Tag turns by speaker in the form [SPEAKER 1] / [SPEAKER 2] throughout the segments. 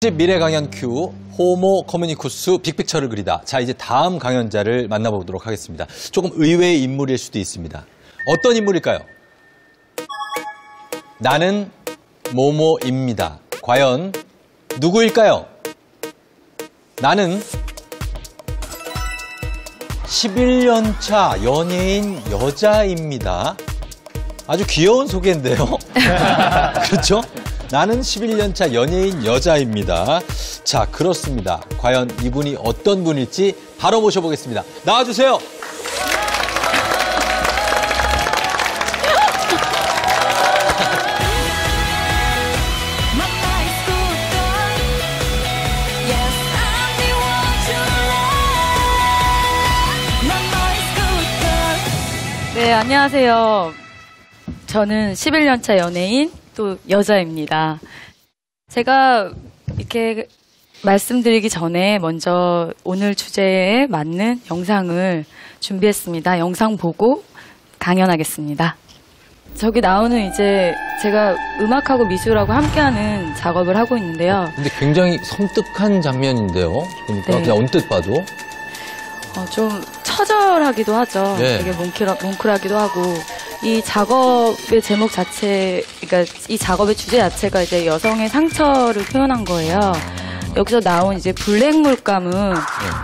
[SPEAKER 1] 미래 강연 큐 호모 커뮤니쿠스 빅픽처를 그리다. 자, 이제 다음 강연자를 만나보도록 하겠습니다. 조금 의외의 인물일 수도 있습니다. 어떤 인물일까요? 나는 모모입니다. 과연 누구일까요? 나는 11년차 연예인 여자입니다. 아주 귀여운 소개인데요. 그렇죠? 나는 11년차 연예인 여자입니다. 자, 그렇습니다. 과연 이분이 어떤 분일지 바로 모셔보겠습니다. 나와주세요.
[SPEAKER 2] 네, 안녕하세요. 저는 11년차 연예인 또 여자입니다. 제가 이렇게 말씀드리기 전에 먼저 오늘 주제에 맞는 영상을 준비했습니다. 영상 보고 강연하겠습니다. 저기 나오는 이제 제가 음악하고 미술하고 함께하는 작업을 하고 있는데요.
[SPEAKER 1] 근데 굉장히 섬뜩한 장면인데요. 그러니까
[SPEAKER 2] 네.
[SPEAKER 1] 그냥 언뜻 봐도.
[SPEAKER 2] 좀 처절하기도 하죠.
[SPEAKER 1] 네.
[SPEAKER 2] 되게 뭉클하기도 하고. 이 작업의 제목 자체, 그러니까 이 작업의 주제 자체가 이제 여성의 상처를 표현한 거예요. 여기서 나온 이제 블랙 물감은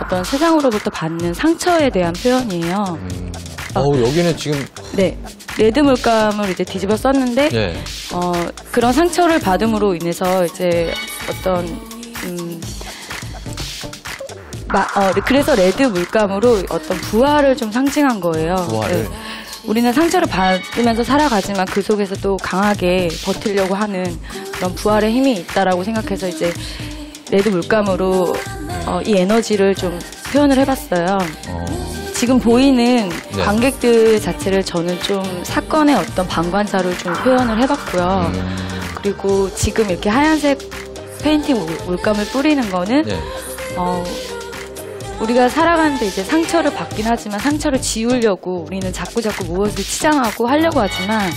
[SPEAKER 2] 어떤 세상으로부터 받는 상처에 대한 표현이에요.
[SPEAKER 1] 여기는 지금.
[SPEAKER 2] 네. 레드 물감을 이제 뒤집어 썼는데,
[SPEAKER 1] 네.
[SPEAKER 2] 그런 상처를 받음으로 인해서 이제 어떤, 그래서 레드 물감으로 어떤 부활을 좀 상징한 거예요.
[SPEAKER 1] 부활을.
[SPEAKER 2] 네. 우리는 상처를 받으면서 살아가지만 그 속에서 또 강하게 버티려고 하는 그런 부활의 힘이 있다라고 생각해서 이제 레드 물감으로 이 에너지를 좀 표현을 해봤어요. 지금 보이는
[SPEAKER 1] 네.
[SPEAKER 2] 관객들 자체를 저는 좀 사건의 어떤 방관자로 좀 표현을 해봤고요. 그리고 지금 이렇게 하얀색 페인팅 물감을 뿌리는 거는
[SPEAKER 1] 네.
[SPEAKER 2] 우리가 살아가는데 이제 상처를 받긴 하지만 상처를 지우려고 우리는 자꾸 무엇을 치장하고 하려고 하지만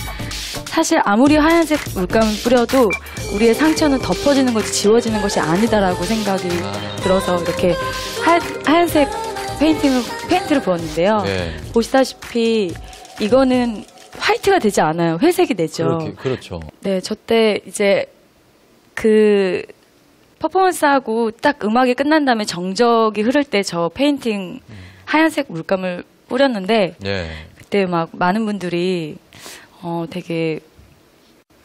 [SPEAKER 2] 사실 아무리 하얀색 물감을 뿌려도 우리의 상처는 덮어지는 것이 지워지는 것이 아니다라고 생각이 들어서 이렇게 하얀색 페인트를 부었는데요.
[SPEAKER 1] 네.
[SPEAKER 2] 보시다시피 이거는 화이트가 되지 않아요. 회색이 되죠.
[SPEAKER 1] 그렇죠.
[SPEAKER 2] 네, 저 때 이제 그 퍼포먼스하고 딱 음악이 끝난 다음에 정적이 흐를 때 저 페인팅 하얀색 물감을 뿌렸는데
[SPEAKER 1] 네.
[SPEAKER 2] 그때 막 많은 분들이 되게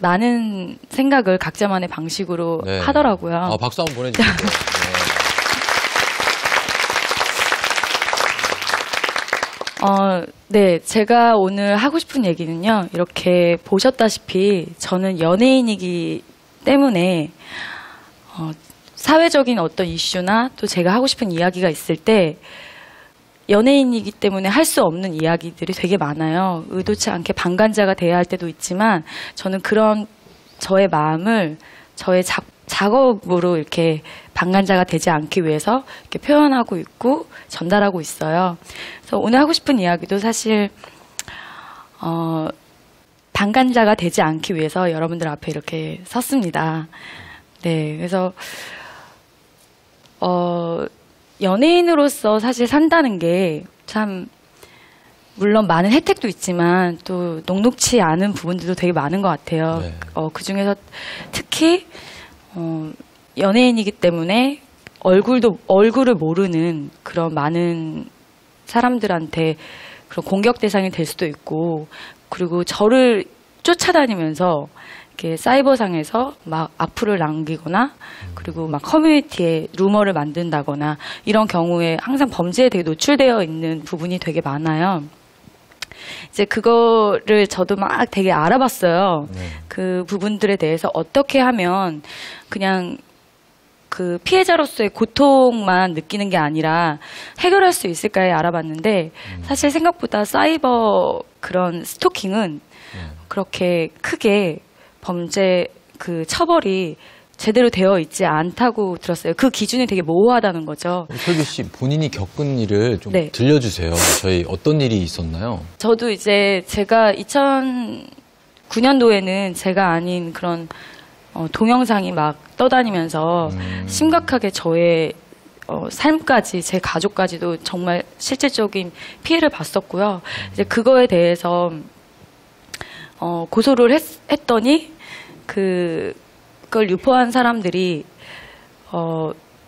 [SPEAKER 2] 많은 생각을 각자만의 방식으로
[SPEAKER 1] 네.
[SPEAKER 2] 하더라고요.
[SPEAKER 1] 박수 한번 보내주세요.
[SPEAKER 2] 네, 제가 오늘 하고 싶은 얘기는요. 이렇게 보셨다시피 저는 연예인이기 때문에 사회적인 어떤 이슈나 또 제가 하고 싶은 이야기가 있을 때 연예인이기 때문에 할 수 없는 이야기들이 되게 많아요. 의도치 않게 방관자가 돼야 할 때도 있지만 저는 그런 저의 마음을 저의 작업으로 이렇게 방관자가 되지 않기 위해서 이렇게 표현하고 있고 전달하고 있어요. 그래서 오늘 하고 싶은 이야기도 사실 방관자가 되지 않기 위해서 여러분들 앞에 이렇게 섰습니다. 네, 그래서 연예인으로서 사실 산다는 게 참 물론 많은 혜택도 있지만 또 녹록치 않은 부분들도 되게 많은 것 같아요.
[SPEAKER 1] 네.
[SPEAKER 2] 그 중에서 특히 연예인이기 때문에 얼굴을 모르는 그런 많은 사람들한테 그런 공격 대상이 될 수도 있고, 그리고 저를 쫓아다니면서 이렇게 사이버상에서 막 악플을 남기거나 그리고 막 커뮤니티에 루머를 만든다거나 이런 경우에 항상 범죄에 되게 노출되어 있는 부분이 되게 많아요. 이제 그거를 저도 막 되게 알아봤어요.
[SPEAKER 1] 네.
[SPEAKER 2] 그 부분들에 대해서 어떻게 하면 그냥 그 피해자로서의 고통만 느끼는 게 아니라 해결할 수 있을까에 알아봤는데 사실 생각보다 사이버 그런 스토킹은 그렇게 크게 범죄 그 처벌이 제대로 되어 있지 않다고 들었어요. 그 기준이 되게 모호하다는 거죠.
[SPEAKER 1] 설교 씨, 본인이 겪은 일을 좀
[SPEAKER 2] 네.
[SPEAKER 1] 들려주세요. 저희 어떤 일이 있었나요?
[SPEAKER 2] 저도 이제 제가 2009년도에는 제가 아닌 그런 동영상이 막 떠다니면서 심각하게 저의 삶까지 제 가족까지도 정말 실질적인 피해를 봤었고요. 이제 그거에 대해서 고소를 했더니 그걸 유포한 사람들이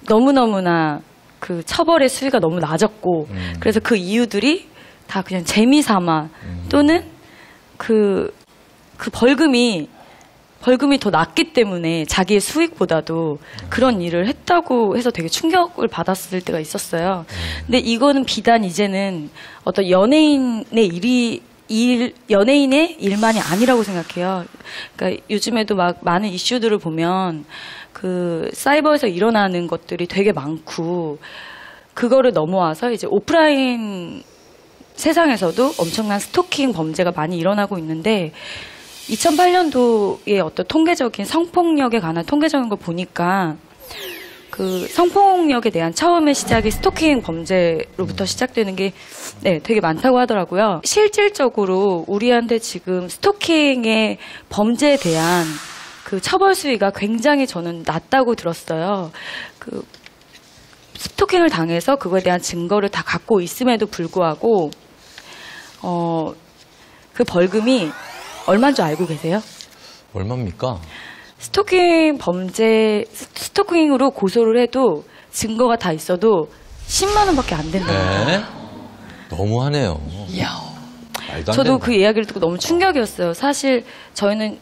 [SPEAKER 2] 너무너무나 그 처벌의 수위가 너무 낮았고 그래서 그 이유들이 다 그냥 재미삼아 또는 그 벌금이 더 낮기 때문에 자기의 수익보다도 그런 일을 했다고 해서 되게 충격을 받았을 때가 있었어요. 근데 이거는 비단 이제는 어떤 연예인의 일만이 아니라고 생각해요. 그러니까 요즘에도 막 많은 이슈들을 보면 그 사이버에서 일어나는 것들이 되게 많고 그거를 넘어와서 이제 오프라인 세상에서도 엄청난 스토킹 범죄가 많이 일어나고 있는데 2008년도에 어떤 통계적인 성폭력에 관한 통계적인 걸 보니까 그 성폭력에 대한 처음의 시작이 스토킹 범죄로부터 시작되는 게 되게 많다고 하더라고요. 실질적으로 우리한테 지금 스토킹의 범죄에 대한 그 처벌 수위가 굉장히 저는 낮다고 들었어요. 그 스토킹을 당해서 그거에 대한 증거를 다 갖고 있음에도 불구하고 그 벌금이 얼마인 줄 알고 계세요?
[SPEAKER 1] 얼마입니까?
[SPEAKER 2] 스토킹으로 고소를 해도 증거가 다 있어도 10만 원밖에 안 된다는 거예요.
[SPEAKER 1] 너무하네요. 말도 안
[SPEAKER 2] 저도
[SPEAKER 1] 된다.
[SPEAKER 2] 그 이야기를 듣고 너무 충격이었어요. 사실 저희는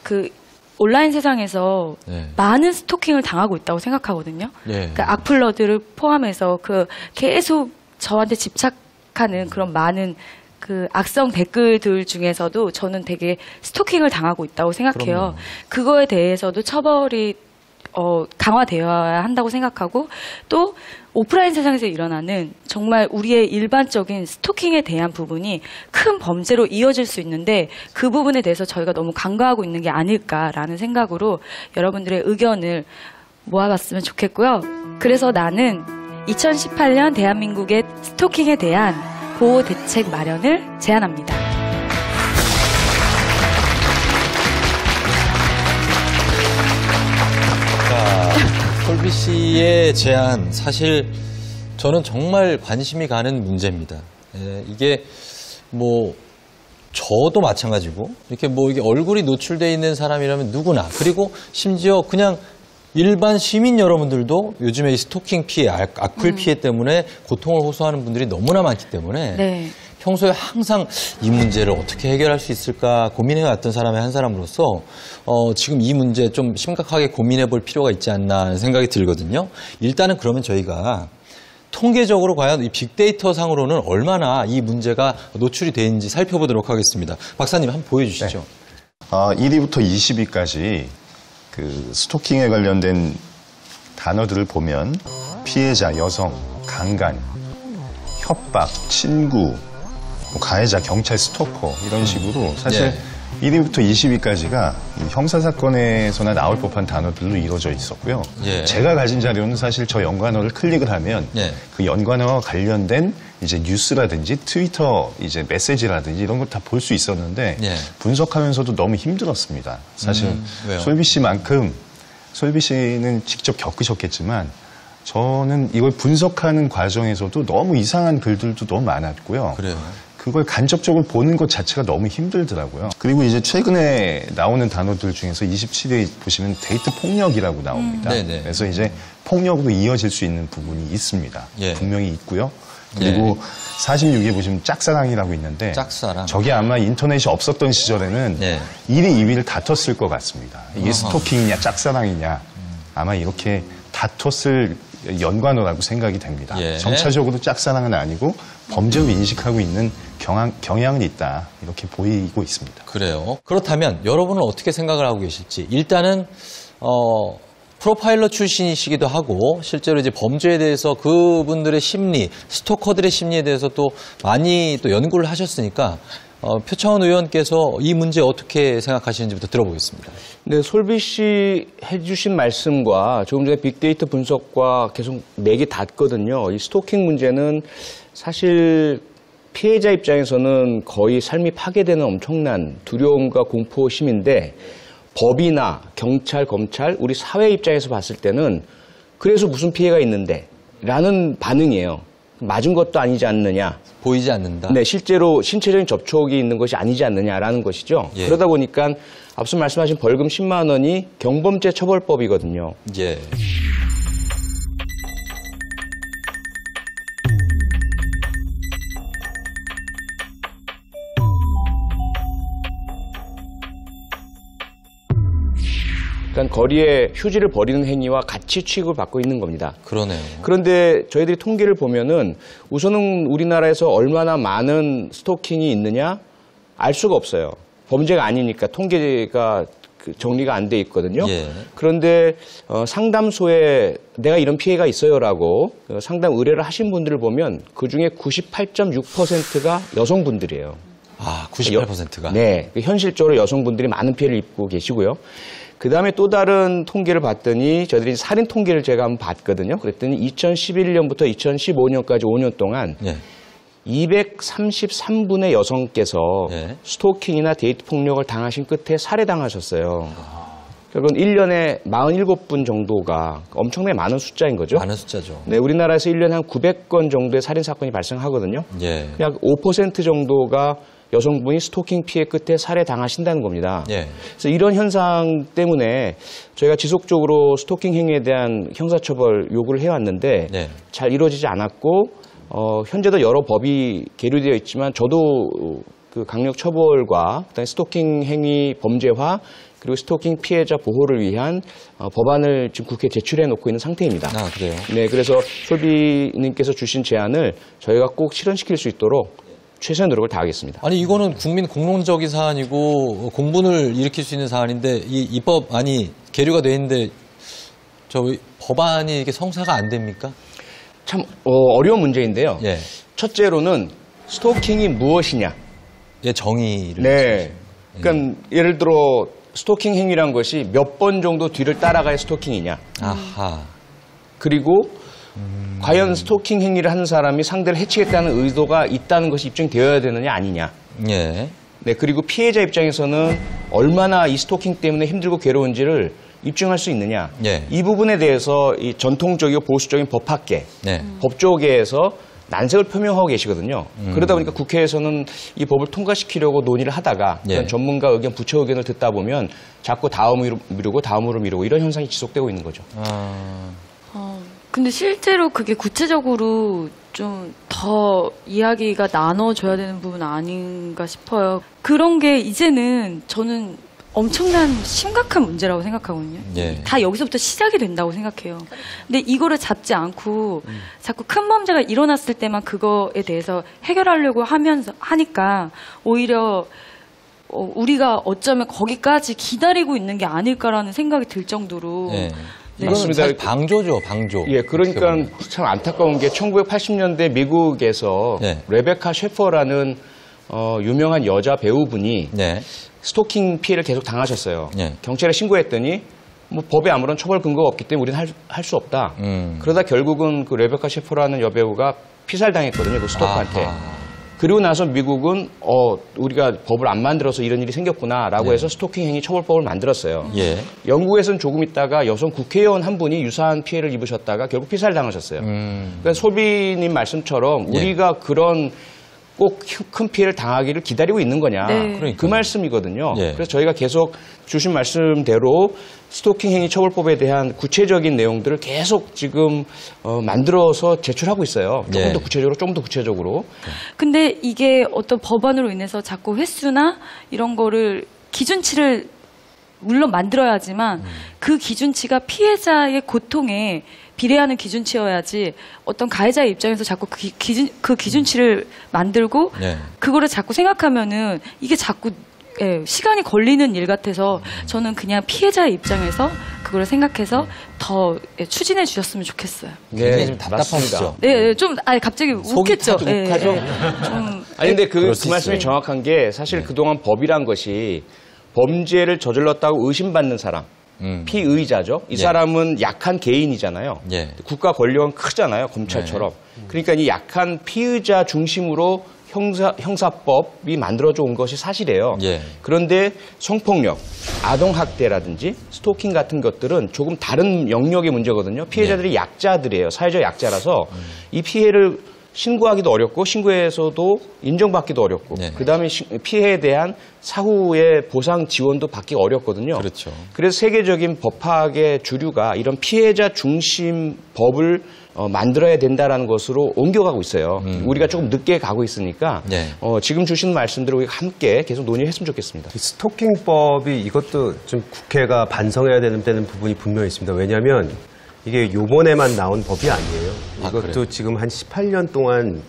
[SPEAKER 2] 그 온라인 세상에서 많은 스토킹을 당하고 있다고 생각하거든요. 그러니까 악플러들을 포함해서 그 계속 저한테 집착하는 그런 많은 그 악성 댓글들 중에서도 저는 되게 스토킹을 당하고 있다고 생각해요.
[SPEAKER 1] 그럼요.
[SPEAKER 2] 그거에 대해서도 처벌이 강화되어야 한다고 생각하고 또 오프라인 세상에서 일어나는 정말 우리의 일반적인 스토킹에 대한 부분이 큰 범죄로 이어질 수 있는데 그 부분에 대해서 저희가 너무 간과하고 있는 게 아닐까라는 생각으로 여러분들의 의견을 모아봤으면 좋겠고요. 그래서 나는 2018년 대한민국의 스토킹에 대한 보호 대책 마련을 제안합니다.
[SPEAKER 1] 자, 솔비 씨의 제안 사실 저는 정말 관심이 가는 문제입니다. 이게 뭐 저도 마찬가지고 이렇게 뭐 이게 얼굴이 노출돼 있는 사람이라면 누구나 그리고 심지어 그냥 일반 시민 여러분들도 요즘에 이 스토킹 피해, 악플 피해 때문에 고통을 호소하는 분들이 너무나 많기 때문에 평소에 항상 이 문제를 어떻게 해결할 수 있을까 고민해왔던 사람의 한 사람으로서 지금 이 문제 좀 심각하게 고민해볼 필요가 있지 않나 하는 생각이 들거든요. 일단은 그러면 저희가 통계적으로 과연 이 빅데이터 상으로는 얼마나 이 문제가 노출이 되는지 살펴보도록 하겠습니다. 박사님 한번 보여주시죠.
[SPEAKER 3] 1위부터 20위까지 그 스토킹에 관련된 단어들을 보면 피해자, 여성, 강간, 협박, 친구, 가해자, 경찰, 스토커 이런 식으로 사실 1위부터 20위까지가 형사사건에서나 나올 법한 단어들로 이루어져 있었고요. 제가 가진 자료는 사실 저 연관어를 클릭을 하면 그 연관어와 관련된 이제 뉴스라든지 트위터 이제 메시지라든지 이런 걸 다 볼 수 있었는데 분석하면서도 너무 힘들었습니다. 사실 솔비 씨만큼 솔비 씨는 직접 겪으셨겠지만 저는 이걸 분석하는 과정에서도 너무 이상한 글들도 너무 많았고요.
[SPEAKER 1] 그래요.
[SPEAKER 3] 그걸 간접적으로 보는 것 자체가 너무 힘들더라고요. 그리고 이제 최근에 나오는 단어들 중에서 27위에 보시면 데이트 폭력이라고 나옵니다. 그래서 이제 폭력으로 이어질 수 있는 부분이 있습니다. 분명히 있고요. 그리고 46위에 보시면 짝사랑이라고 있는데
[SPEAKER 1] 짝사랑.
[SPEAKER 3] 저게 아마 인터넷이 없었던 시절에는 1위, 2위를 다퉜을 것 같습니다. 이게 스토킹이냐 짝사랑이냐 아마 이렇게 다퉜을 연관어라고 생각이 됩니다. 정차적으로 짝사랑은 아니고 범죄로 인식하고 있는 경향은 있다 이렇게 보이고 있습니다.
[SPEAKER 1] 그래요. 그렇다면 여러분은 어떻게 생각을 하고 계실지 일단은 프로파일러 출신이시기도 하고 실제로 이제 범죄에 대해서 그분들의 심리, 스토커들의 심리에 대해서 또 많이 또 연구를 하셨으니까 표창원 의원께서 이 문제 어떻게 생각하시는지부터 들어보겠습니다.
[SPEAKER 4] 네, 솔비 씨 해주신 말씀과 조금 전에 빅데이터 분석과 계속 맥이 닿거든요. 이 스토킹 문제는 사실 피해자 입장에서는 거의 삶이 파괴되는 엄청난 두려움과 공포심인데 법이나 경찰, 검찰, 우리 사회 입장에서 봤을 때는 그래서 무슨 피해가 있는데 라는 반응이에요. 맞은 것도 아니지 않느냐.
[SPEAKER 1] 보이지 않는다.
[SPEAKER 4] 네, 실제로 신체적인 접촉이 있는 것이 아니지 않느냐라는 것이죠.
[SPEAKER 1] 예.
[SPEAKER 4] 그러다 보니까 앞서 말씀하신 벌금 10만 원이 경범죄 처벌법이거든요.
[SPEAKER 1] 예.
[SPEAKER 4] 그러니까 거리에 휴지를 버리는 행위와 같이 취급을 받고 있는 겁니다.
[SPEAKER 1] 그러네요.
[SPEAKER 4] 그런데 저희들이 통계를 보면은 우선은 우리나라에서 얼마나 많은 스토킹이 있느냐 알 수가 없어요. 범죄가 아니니까 통계가 정리가 안 돼 있거든요.
[SPEAKER 1] 예.
[SPEAKER 4] 그런데 상담소에 내가 이런 피해가 있어요라고 상담 의뢰를 하신 분들을 보면 그중에 98.6%가 여성분들이에요.
[SPEAKER 1] 아, 98%가.
[SPEAKER 4] 네, 현실적으로 여성분들이 많은 피해를 입고 계시고요. 그 다음에 또 다른 통계를 봤더니 저희들이 살인 통계를 제가 한번 봤거든요. 그랬더니 2011년부터 2015년까지 5년 동안
[SPEAKER 1] 예.
[SPEAKER 4] 233분의 여성께서
[SPEAKER 1] 예.
[SPEAKER 4] 스토킹이나 데이트 폭력을 당하신 끝에 살해당하셨어요. 결국은 1년에 47분 정도가 엄청나게 많은 숫자인 거죠.
[SPEAKER 1] 많은 숫자죠.
[SPEAKER 4] 네, 우리나라에서 1년에 한 900건 정도의 살인 사건이 발생하거든요.
[SPEAKER 1] 예.
[SPEAKER 4] 약 5% 정도가 여성분이 스토킹 피해 끝에 살해당하신다는 겁니다.
[SPEAKER 1] 예.
[SPEAKER 4] 그래서 이런 현상 때문에 저희가 지속적으로 스토킹 행위에 대한 형사처벌 요구를 해왔는데
[SPEAKER 1] 네.
[SPEAKER 4] 잘 이루어지지 않았고 현재도 여러 법이 계류되어 있지만 저도 그 강력 처벌과 그다음에 스토킹 행위 범죄화 그리고 스토킹 피해자 보호를 위한 법안을 지금 국회에 제출해 놓고 있는 상태입니다.
[SPEAKER 1] 아, 그래요?
[SPEAKER 4] 네, 그래서 솔비님께서 주신 제안을 저희가 꼭 실현시킬 수 있도록 최선의 노력을 다하겠습니다.
[SPEAKER 1] 아니, 이거는 국민 공론적인 사안이고 공분을 일으킬 수 있는 사안인데 이 입법안이 계류가 돼 있는데 저 법안이 이게 성사가 안 됩니까?
[SPEAKER 4] 참 어려운 문제인데요.
[SPEAKER 1] 예.
[SPEAKER 4] 첫째로는 스토킹이 무엇이냐.
[SPEAKER 1] 예, 정의를.
[SPEAKER 4] 네. 그러니까 예를 들어 스토킹 행위란 것이 몇 번 정도 뒤를 따라가야 스토킹이냐.
[SPEAKER 1] 아하.
[SPEAKER 4] 그리고 과연 스토킹 행위를 하는 사람이 상대를 해치겠다는 의도가 있다는 것이 입증되어야 되느냐 아니냐.
[SPEAKER 1] 예.
[SPEAKER 4] 네, 그리고 피해자 입장에서는 얼마나 이 스토킹 때문에 힘들고 괴로운지를 입증할 수 있느냐.
[SPEAKER 1] 예.
[SPEAKER 4] 이 부분에 대해서 이 전통적이고 보수적인 법학계,
[SPEAKER 1] 네.
[SPEAKER 4] 법조계에서 난색을 표명하고 계시거든요. 그러다 보니까 국회에서는 이 법을 통과시키려고 논의를 하다가
[SPEAKER 1] 예.
[SPEAKER 4] 그런 전문가 의견, 부처 의견을 듣다 보면 자꾸 다음으로 미루고 이런 현상이 지속되고 있는 거죠.
[SPEAKER 1] 아.
[SPEAKER 2] 근데 실제로 그게 구체적으로 좀 더 이야기가 나눠줘야 되는 부분 아닌가 싶어요. 그런 게 이제는 저는 엄청난 심각한 문제라고 생각하거든요.
[SPEAKER 1] 예.
[SPEAKER 2] 다 여기서부터 시작이 된다고 생각해요. 근데 이거를 잡지 않고 자꾸 큰 범죄가 일어났을 때만 그거에 대해서 해결하려고 하니까 오히려 우리가 어쩌면 거기까지 기다리고 있는 게 아닐까라는 생각이 들 정도로
[SPEAKER 1] 예.
[SPEAKER 2] 네.
[SPEAKER 1] 이거는
[SPEAKER 4] 맞습니다.
[SPEAKER 1] 사실 방조죠, 방조.
[SPEAKER 4] 예, 그러니까 참 안타까운 게 1980년대 미국에서
[SPEAKER 1] 네.
[SPEAKER 4] 레베카 셰퍼라는 유명한 여자 배우분이
[SPEAKER 1] 네.
[SPEAKER 4] 스토킹 피해를 계속 당하셨어요.
[SPEAKER 1] 네.
[SPEAKER 4] 경찰에 신고했더니 뭐 법에 아무런 처벌 근거가 없기 때문에 우리는 할 수 없다. 그러다 결국은 그 레베카 셰퍼라는 여배우가 피살당했거든요. 그 스토커한테.
[SPEAKER 1] 아하.
[SPEAKER 4] 그리고 나서 미국은 우리가 법을 안 만들어서 이런 일이 생겼구나라고
[SPEAKER 1] 네.
[SPEAKER 4] 해서 스토킹 행위 처벌법을 만들었어요.
[SPEAKER 1] 예.
[SPEAKER 4] 영국에서는 조금 있다가 여성 국회의원 한 분이 유사한 피해를 입으셨다가 결국 피살당하셨어요. 그러니까 소비님 말씀처럼
[SPEAKER 1] 예.
[SPEAKER 4] 우리가 그런 꼭 큰 피해를 당하기를 기다리고 있는 거냐.
[SPEAKER 2] 네.
[SPEAKER 1] 그러니까요.
[SPEAKER 4] 그 말씀이거든요.
[SPEAKER 1] 예.
[SPEAKER 4] 그래서 저희가 계속 주신 말씀대로 스토킹 행위 처벌법에 대한 구체적인 내용들을 계속 지금 만들어서 제출하고 있어요. 조금
[SPEAKER 1] 예.
[SPEAKER 4] 더 구체적으로, 좀 더 구체적으로.
[SPEAKER 2] 근데 이게 어떤 법안으로 인해서 자꾸 횟수나 이런 거를 기준치를 물론 만들어야지만 그 기준치가 피해자의 고통에 비례하는 기준치여야지 어떤 가해자의 입장에서 자꾸 그 기준치를 만들고
[SPEAKER 1] 네.
[SPEAKER 2] 그거를 자꾸 생각하면은 이게 자꾸 시간이 걸리는 일 같아서 저는 그냥 피해자의 입장에서 그걸 생각해서 더 추진해 주셨으면 좋겠어요.
[SPEAKER 1] 굉장히 좀
[SPEAKER 4] 맞습니다.
[SPEAKER 1] 답답하시죠?
[SPEAKER 2] 네, 좀 갑자기
[SPEAKER 1] 속이
[SPEAKER 2] 욱했죠.
[SPEAKER 1] 좀 욱하죠?
[SPEAKER 2] 좀
[SPEAKER 4] 아니 근데 그
[SPEAKER 1] 그럴 수
[SPEAKER 4] 말씀이
[SPEAKER 1] 있어요.
[SPEAKER 4] 정확한 게 사실 그동안 법이란 것이 범죄를 저질렀다고 의심받는 사람, 피의자죠. 이
[SPEAKER 1] 예.
[SPEAKER 4] 사람은 약한 개인이잖아요.
[SPEAKER 1] 예.
[SPEAKER 4] 국가 권력은 크잖아요. 검찰처럼. 그러니까 이 약한 피의자 중심으로 형사법이 만들어져 온 것이 사실이에요.
[SPEAKER 1] 예.
[SPEAKER 4] 그런데 성폭력, 아동학대라든지 스토킹 같은 것들은 조금 다른 영역의 문제거든요. 피해자들이 약자들이에요. 사회적 약자라서 이 피해를 신고하기도 어렵고 신고해서도 인정받기도 어렵고
[SPEAKER 1] 네.
[SPEAKER 4] 그다음에 피해에 대한 사후의 보상 지원도 받기 어렵거든요.
[SPEAKER 1] 그렇죠.
[SPEAKER 4] 그래서 세계적인 법학의 주류가 이런 피해자 중심 법을 만들어야 된다라는 것으로 옮겨가고 있어요. 우리가 조금 늦게 가고 있으니까
[SPEAKER 1] 네.
[SPEAKER 4] 지금 주신 말씀대로 우리가 함께 계속 논의했으면 좋겠습니다.
[SPEAKER 5] 이 스토킹법이 이것도 좀 국회가 반성해야 되는 부분이 분명히 있습니다. 왜냐하면 이게 요번에만 나온 법이 아니에요. 이것도
[SPEAKER 1] 그래요?
[SPEAKER 5] 지금 한 18년 동안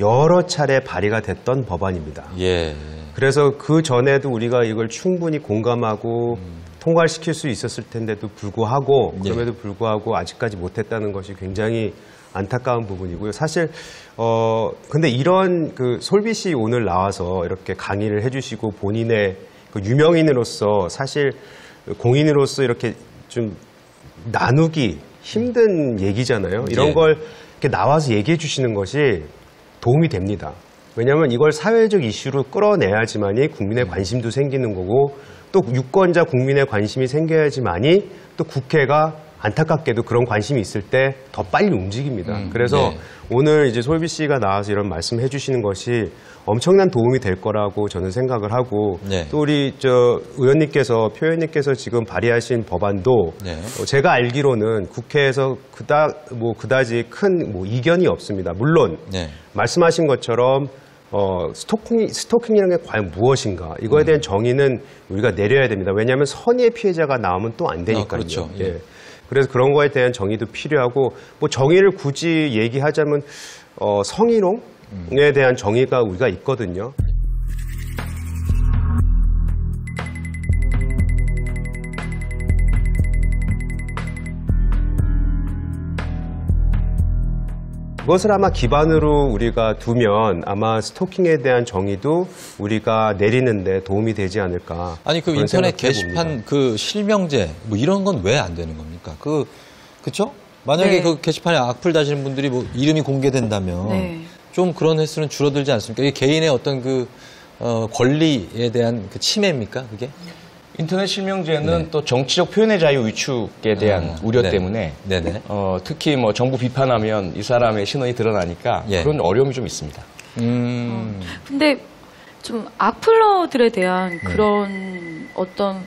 [SPEAKER 5] 여러 차례 발의가 됐던 법안입니다.
[SPEAKER 1] 예.
[SPEAKER 5] 그래서 그 전에도 우리가 이걸 충분히 공감하고 통과시킬 수 있었을 텐데도 불구하고
[SPEAKER 1] 예.
[SPEAKER 5] 그럼에도 불구하고 아직까지 못했다는 것이 굉장히 안타까운 부분이고요. 사실 근데 이런 그 솔비 씨 오늘 나와서 이렇게 강의를 해주시고 본인의 그 유명인으로서 사실 공인으로서 이렇게 좀 나누기 힘든 얘기잖아요. 이런
[SPEAKER 1] 예.
[SPEAKER 5] 걸 이렇게 나와서 얘기해 주시는 것이 도움이 됩니다. 왜냐하면 이걸 사회적 이슈로 끌어내야지만이 국민의 관심도 생기는 거고 또 유권자 국민의 관심이 생겨야지만이 또 국회가 안타깝게도 그런 관심이 있을 때 더 빨리 움직입니다. 그래서
[SPEAKER 1] 네.
[SPEAKER 5] 오늘 이제 솔비 씨가 나와서 이런 말씀해 주시는 것이 엄청난 도움이 될 거라고 저는 생각을 하고
[SPEAKER 1] 네.
[SPEAKER 5] 또 우리 의원님께서 표현님께서 지금 발의하신 법안도
[SPEAKER 1] 네.
[SPEAKER 5] 제가 알기로는 국회에서 그다지 큰 이견이 없습니다. 물론
[SPEAKER 1] 네.
[SPEAKER 5] 말씀하신 것처럼 스토킹이라는 게 과연 무엇인가 이거에 대한 정의는 우리가 내려야 됩니다. 왜냐하면 선의의 피해자가 나오면 또 안 되니까요.
[SPEAKER 1] 그렇죠. 예.
[SPEAKER 5] 그래서 그런 거에 대한 정의도 필요하고 정의를 굳이 얘기하자면 성희롱에 대한 정의가 우리가 있거든요. 그것을 아마 기반으로 우리가 두면 아마 스토킹에 대한 정의도 우리가 내리는데 도움이 되지 않을까.
[SPEAKER 1] 아니 그
[SPEAKER 5] 그런
[SPEAKER 1] 인터넷
[SPEAKER 5] 생각해
[SPEAKER 1] 게시판
[SPEAKER 5] 봅니다.
[SPEAKER 1] 그 실명제 뭐 이런 건 왜 안 되는 겁니까? 그쵸? 만약에
[SPEAKER 2] 네.
[SPEAKER 1] 그 게시판에 악플 다시는 분들이 뭐 이름이 공개된다면
[SPEAKER 2] 네.
[SPEAKER 1] 좀 그런 횟수는 줄어들지 않습니까? 이게 개인의 어떤 권리에 대한 그 침해입니까? 그게?
[SPEAKER 4] 인터넷 실명제는 또 정치적 표현의 자유 위축에 대한 우려
[SPEAKER 1] 네.
[SPEAKER 4] 때문에
[SPEAKER 1] 네네.
[SPEAKER 4] 특히 뭐 정부 비판하면 이 사람의 신원이 드러나니까
[SPEAKER 1] 예.
[SPEAKER 4] 그런 어려움이 좀 있습니다.
[SPEAKER 2] 근데 좀 악플러들에 대한 그런 어떤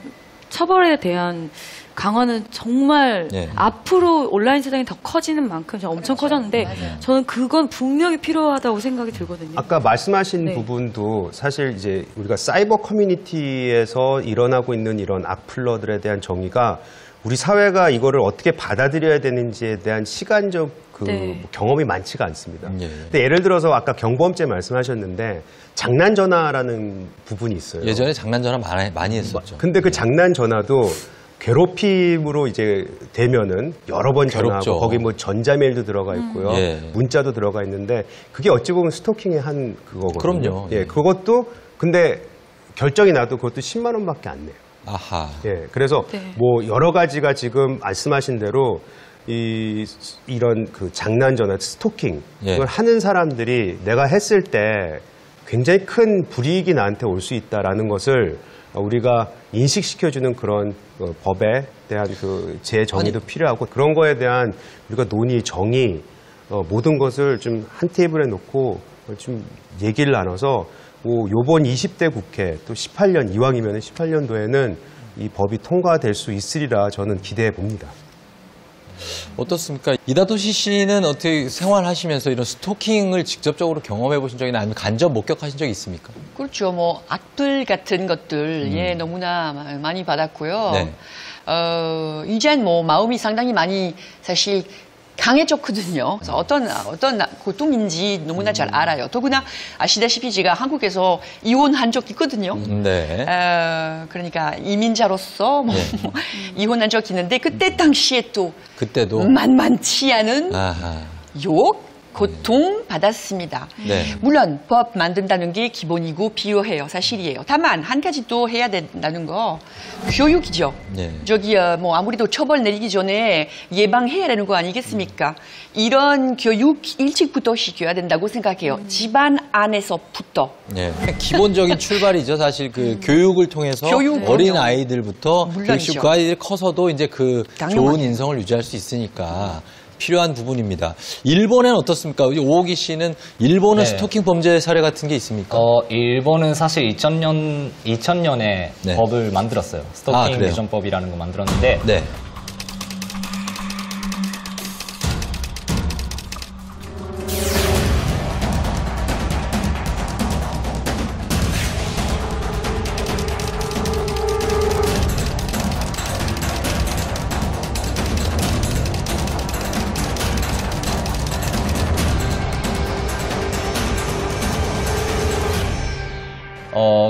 [SPEAKER 2] 처벌에 대한 강화는 정말
[SPEAKER 1] 예.
[SPEAKER 2] 앞으로 온라인 세상이 더 커지는 만큼 엄청 커졌는데 저는 그건 분명히 필요하다고 생각이 들거든요.
[SPEAKER 5] 아까 말씀하신
[SPEAKER 2] 네.
[SPEAKER 5] 부분도 사실 이제 우리가 사이버 커뮤니티에서 일어나고 있는 이런 악플러들에 대한 정의가 우리 사회가 이거를 어떻게 받아들여야 되는지에 대한 시간적
[SPEAKER 2] 네.
[SPEAKER 5] 경험이 많지가 않습니다.
[SPEAKER 1] 예.
[SPEAKER 5] 근데 예를 들어서 아까 경범죄 말씀하셨는데 장난 전화라는 부분이 있어요.
[SPEAKER 1] 예전에 장난 전화 많이 했었죠.
[SPEAKER 5] 근데 그 장난 전화도 괴롭힘으로 이제 되면은 여러 번
[SPEAKER 1] 괴롭죠.
[SPEAKER 5] 전화하고 거기 뭐 전자메일도 들어가 있고요.
[SPEAKER 1] 예.
[SPEAKER 5] 문자도 들어가 있는데 그게 어찌 보면 스토킹의 한 그거거든요.
[SPEAKER 1] 그럼요.
[SPEAKER 5] 예,
[SPEAKER 1] 예.
[SPEAKER 5] 그것도 근데 결정이 나도 그것도 10만 원밖에 안 내요.
[SPEAKER 1] 아하.
[SPEAKER 5] 예. 그래서
[SPEAKER 2] 네.
[SPEAKER 5] 뭐 여러 가지가 지금 말씀하신 대로 이런 그 장난 전화 스토킹
[SPEAKER 1] 예.
[SPEAKER 5] 이걸 하는 사람들이 내가 했을 때 굉장히 큰 불이익이 나한테 올 수 있다라는 것을 우리가 인식시켜주는 그런 법에 대한 그 재정의도 필요하고 그런 거에 대한 우리가 논의, 정의 모든 것을 좀 한 테이블에 놓고 좀 얘기를 나눠서 요번 20대 국회 또 18년 이왕이면 18년도에는 이 법이 통과될 수 있으리라 저는 기대해 봅니다.
[SPEAKER 1] 어떻습니까? 이다도시 씨는 어떻게 생활하시면서 이런 스토킹을 직접적으로 경험해 보신 적이나 아니면 간접 목격하신 적이 있습니까?
[SPEAKER 6] 그렇죠. 뭐 악플 같은 것들 너무나 많이 받았고요.
[SPEAKER 1] 네.
[SPEAKER 6] 이젠 뭐 마음이 상당히 많이 사실 강해졌거든요. 그래서 어떤 고통인지 너무나 잘 알아요. 더구나 아시다시피 제가 한국에서 이혼한 적 있거든요.
[SPEAKER 1] 네.
[SPEAKER 6] 그러니까 이민자로서 뭐 이혼한 적 있는데 그때 당시에 또
[SPEAKER 1] 그때도
[SPEAKER 6] 만만치 않은
[SPEAKER 1] 아하.
[SPEAKER 6] 욕, 고통받았습니다.
[SPEAKER 1] 네.
[SPEAKER 6] 물론 법 만든다는 게 기본이고 필요해요. 사실이에요. 다만 한 가지 또 해야 된다는 거 교육이죠.
[SPEAKER 1] 네.
[SPEAKER 6] 저기 뭐 아무래도 처벌 내리기 전에 예방해야 되는 거 아니겠습니까? 이런 교육 일찍부터 시켜야 된다고 생각해요. 집안 안에서부터.
[SPEAKER 1] 네. 기본적인 출발이죠. 사실 그 교육을 통해서
[SPEAKER 6] 교육,
[SPEAKER 1] 어린
[SPEAKER 6] 그럼요.
[SPEAKER 1] 아이들부터
[SPEAKER 6] 물론이죠.
[SPEAKER 1] 그 아이들이 커서도 이제 그
[SPEAKER 6] 당연하죠.
[SPEAKER 1] 좋은 인성을 유지할 수 있으니까 필요한 부분입니다. 일본은 어떻습니까? 오기 씨는 일본은
[SPEAKER 7] 네.
[SPEAKER 1] 스토킹 범죄 사례 같은 게 있습니까?
[SPEAKER 7] 일본은 사실 2000년에
[SPEAKER 1] 네.
[SPEAKER 7] 법을 만들었어요.
[SPEAKER 1] 아,
[SPEAKER 7] 스토킹
[SPEAKER 1] 그래요?
[SPEAKER 7] 규정법이라는 거 만들었는데
[SPEAKER 1] 네.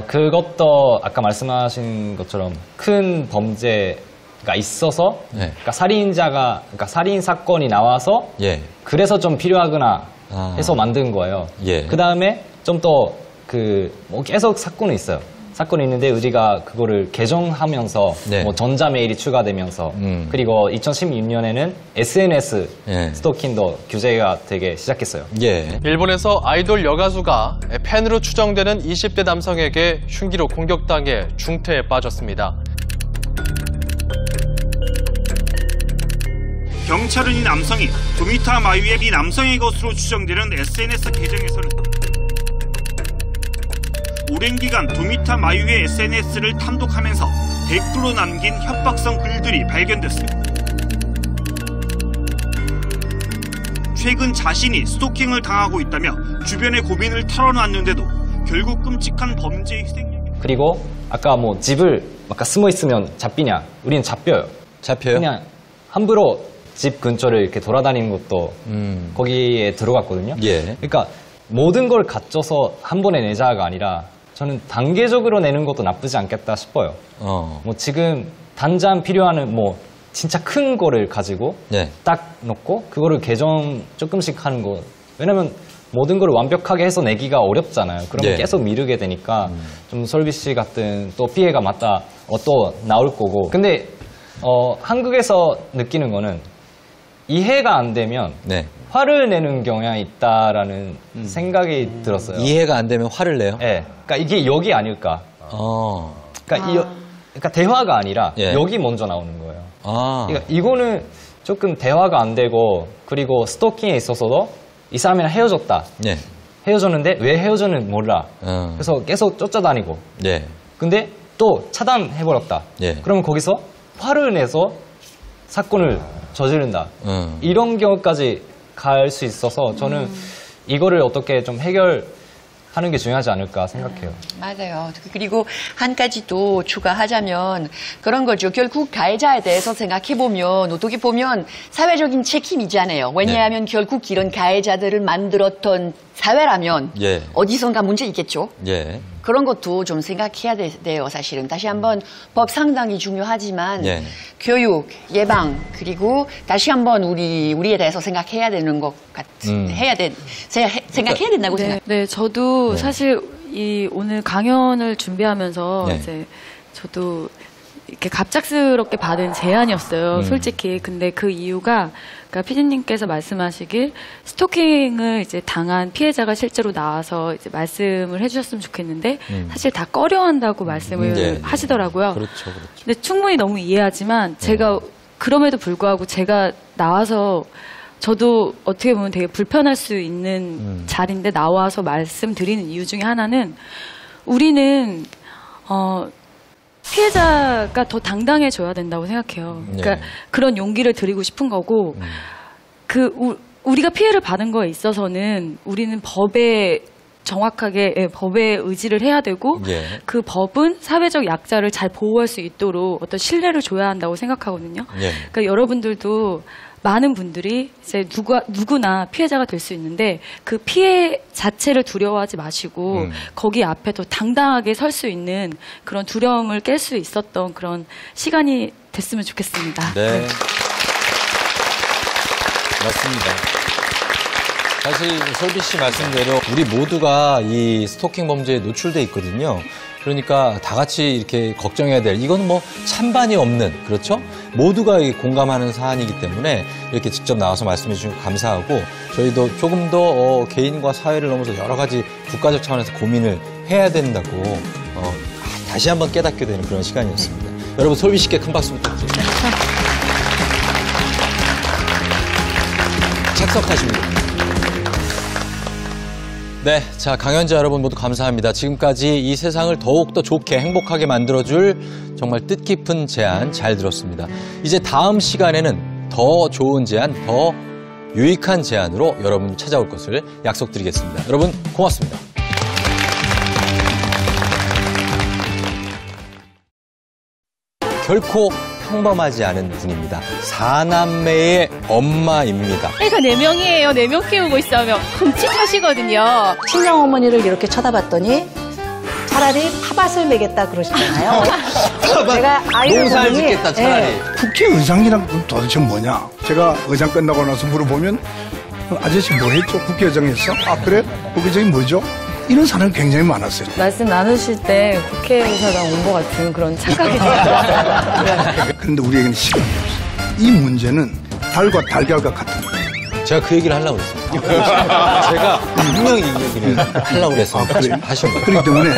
[SPEAKER 7] 그것도 아까 말씀하신 것처럼 큰 범죄가 있어서
[SPEAKER 1] 네.
[SPEAKER 7] 그러니까 살인 사건이 나와서
[SPEAKER 1] 예.
[SPEAKER 7] 그래서 좀 필요하구나
[SPEAKER 1] 아.
[SPEAKER 7] 해서 만든 거예요.
[SPEAKER 1] 예.
[SPEAKER 7] 그 다음에 좀 더 뭐 계속 사건이 있어요. 사건이 있는데 우리가 그거를 개정하면서
[SPEAKER 1] 네.
[SPEAKER 7] 뭐 전자메일이 추가되면서 그리고 2016년에는 SNS
[SPEAKER 1] 예.
[SPEAKER 7] 스토킹도 규제가 되게 시작했어요.
[SPEAKER 1] 예.
[SPEAKER 8] 일본에서 아이돌 여가수가 팬으로 추정되는 20대 남성에게 흉기로 공격당해 중태에 빠졌습니다.
[SPEAKER 9] 경찰은 이 남성이 도미타 마유의 미 남성의 것으로 추정되는 SNS 계정에서는 오랜 기간 도미타 마유의 SNS를 탐독하면서 댓글로 남긴 협박성 글들이 발견됐습니다. 최근 자신이 스토킹을 당하고 있다며 주변의 고민을 털어놨는데도 결국 끔찍한 범죄의 희생양이
[SPEAKER 7] 그리고 아까 뭐 집을 아까 숨어 있으면 잡히냐? 우리는 잡혀요.
[SPEAKER 1] 잡혀요?
[SPEAKER 7] 그냥 함부로 집 근처를 이렇게 돌아다니는 것도 거기에 들어갔거든요.
[SPEAKER 1] 예.
[SPEAKER 7] 그러니까 모든 걸 갖춰서 한 번에 내자가 아니라 저는 단계적으로 내는 것도 나쁘지 않겠다 싶어요. 뭐 지금 당장 필요한 뭐 진짜 큰 거를 가지고
[SPEAKER 1] 네.
[SPEAKER 7] 딱 놓고 그거를 개정 조금씩 하는 거. 왜냐면 모든 걸 완벽하게 해서 내기가 어렵잖아요. 그러면
[SPEAKER 1] 네.
[SPEAKER 7] 계속 미루게 되니까 좀 설비 씨 같은 또 피해가 맞다 또 나올 거고. 근데 한국에서 느끼는 거는 이해가 안 되면
[SPEAKER 1] 네.
[SPEAKER 7] 화를 내는 경향이 있다라는 생각이 들었어요.
[SPEAKER 1] 이해가 안 되면 화를 내요?
[SPEAKER 7] 네. 그러니까 이게 여기 아닐까. 그러니까, 그러니까 대화가 아니라
[SPEAKER 1] 예.
[SPEAKER 7] 여기 먼저 나오는 거예요.
[SPEAKER 1] 아.
[SPEAKER 7] 그러니까 이거는 조금 대화가 안 되고 그리고 스토킹에 있어서도 이 사람이랑 헤어졌다.
[SPEAKER 1] 예.
[SPEAKER 7] 헤어졌는데 왜 헤어졌는지 몰라.
[SPEAKER 1] 어.
[SPEAKER 7] 그래서 계속 쫓아다니고.
[SPEAKER 1] 예.
[SPEAKER 7] 근데 또 차단해버렸다.
[SPEAKER 1] 예.
[SPEAKER 7] 그러면 거기서 화를 내서 사건을 저지른다. 이런 경우까지 갈 수 있어서 저는 이거를 어떻게 좀 해결하는 게 중요하지 않을까 생각해요.
[SPEAKER 6] 맞아요. 그리고 한 가지 또 추가하자면 그런 거죠. 결국 가해자에 대해서 생각해보면 어떻게 보면 사회적인 책임이잖아요. 왜냐하면 결국 이런 가해자들을 만들었던 사회라면
[SPEAKER 1] 예.
[SPEAKER 6] 어디선가 문제 있겠죠.
[SPEAKER 1] 예.
[SPEAKER 6] 그런 것도 좀 생각해야 돼요, 사실은. 다시 한번 법 상당히 중요하지만
[SPEAKER 1] 예.
[SPEAKER 6] 교육, 예방, 그리고 다시 한번 우리에 대해서 생각해야 되는 것 생각해야 된다고 생각해요.
[SPEAKER 2] 네, 저도
[SPEAKER 1] 네.
[SPEAKER 2] 사실 오늘 강연을 준비하면서
[SPEAKER 1] 네.
[SPEAKER 2] 이제 저도 이렇게 갑작스럽게 받은 제안이었어요, 솔직히. 근데 그 이유가, 그러니까 피디님께서 말씀하시길 스토킹을 이제 당한 피해자가 실제로 나와서 이제 말씀을 해주셨으면 좋겠는데 사실 다 꺼려한다고 말씀을
[SPEAKER 1] 네.
[SPEAKER 2] 하시더라고요.
[SPEAKER 1] 그렇죠, 그렇죠.
[SPEAKER 2] 근데 충분히 너무 이해하지만 제가 그럼에도 불구하고 제가 나와서 저도 어떻게 보면 되게 불편할 수 있는 자리인데 나와서 말씀드리는 이유 중에 하나는 우리는 피해자가 더 당당해져야 된다고 생각해요. 그러니까
[SPEAKER 1] 네.
[SPEAKER 2] 그런 용기를 드리고 싶은 거고 우리가 피해를 받은 거에 있어서는 우리는 법에 정확하게 법에 의지를 해야 되고
[SPEAKER 1] 예.
[SPEAKER 2] 그 법은 사회적 약자를 잘 보호할 수 있도록 어떤 신뢰를 줘야 한다고 생각하거든요.
[SPEAKER 1] 예.
[SPEAKER 2] 그러니까 여러분들도 많은 분들이 이제 누구나 피해자가 될 수 있는데 그 피해 자체를 두려워하지 마시고 거기 앞에 더 당당하게 설 수 있는 그런 두려움을 깰 수 있었던 그런 시간이 됐으면 좋겠습니다.
[SPEAKER 1] 네. 맞습니다. 사실 솔비 씨 말씀대로 우리 모두가 이 스토킹 범죄에 노출돼 있거든요. 그러니까 다 같이 이렇게 걱정해야 될, 이건 뭐 찬반이 없는, 그렇죠? 모두가 공감하는 사안이기 때문에 이렇게 직접 나와서 말씀해 주시고 감사하고, 저희도 조금 더 개인과 사회를 넘어서 여러 가지 국가적 차원에서 고민을 해야 된다고 다시 한번 깨닫게 되는 그런 시간이었습니다. 여러분, 솔비 씨께 큰 박수 부탁드립니다. 착석하십니다. 네, 자, 강연자 여러분 모두 감사합니다. 지금까지 이 세상을 더욱더 좋게 행복하게 만들어줄 정말 뜻깊은 제안 잘 들었습니다. 이제 다음 시간에는 더 좋은 제안, 더 유익한 제안으로 여러분 찾아올 것을 약속드리겠습니다. 여러분 고맙습니다. 결코 평범하지 않은 분입니다. 4남매의 엄마입니다.
[SPEAKER 10] 애가 4명이에요. 4명 키우고 있으면 끔찍하시거든요.
[SPEAKER 11] 친정어머니를 이렇게 쳐다봤더니 차라리 팥밭을 매겠다 그러시잖아요. 제가 아이를
[SPEAKER 1] 농사를
[SPEAKER 11] 보니,
[SPEAKER 1] 짓겠다 차라리.
[SPEAKER 12] 국회의장이란 도대체 뭐냐? 제가 의장 끝나고 나서 물어보면 아저씨 뭐 했죠? 국회의장에서? 아 그래? 국회의장이 뭐죠? 이런 사람이 굉장히 많았어요.
[SPEAKER 2] 말씀 나누실 때 국회의사당 온 것 같은 그런 착각이 들어요.
[SPEAKER 12] 그런데 우리에게는 시간이 없어요. 이 문제는 달과 달걀과 같은 거예요.
[SPEAKER 1] 제가 그 얘기를 하려고 했습니다. 제가 분명히 이 얘기를 하려고 했습니다.
[SPEAKER 12] 그래요?
[SPEAKER 1] 하신 거예요.
[SPEAKER 12] 그렇기 때문에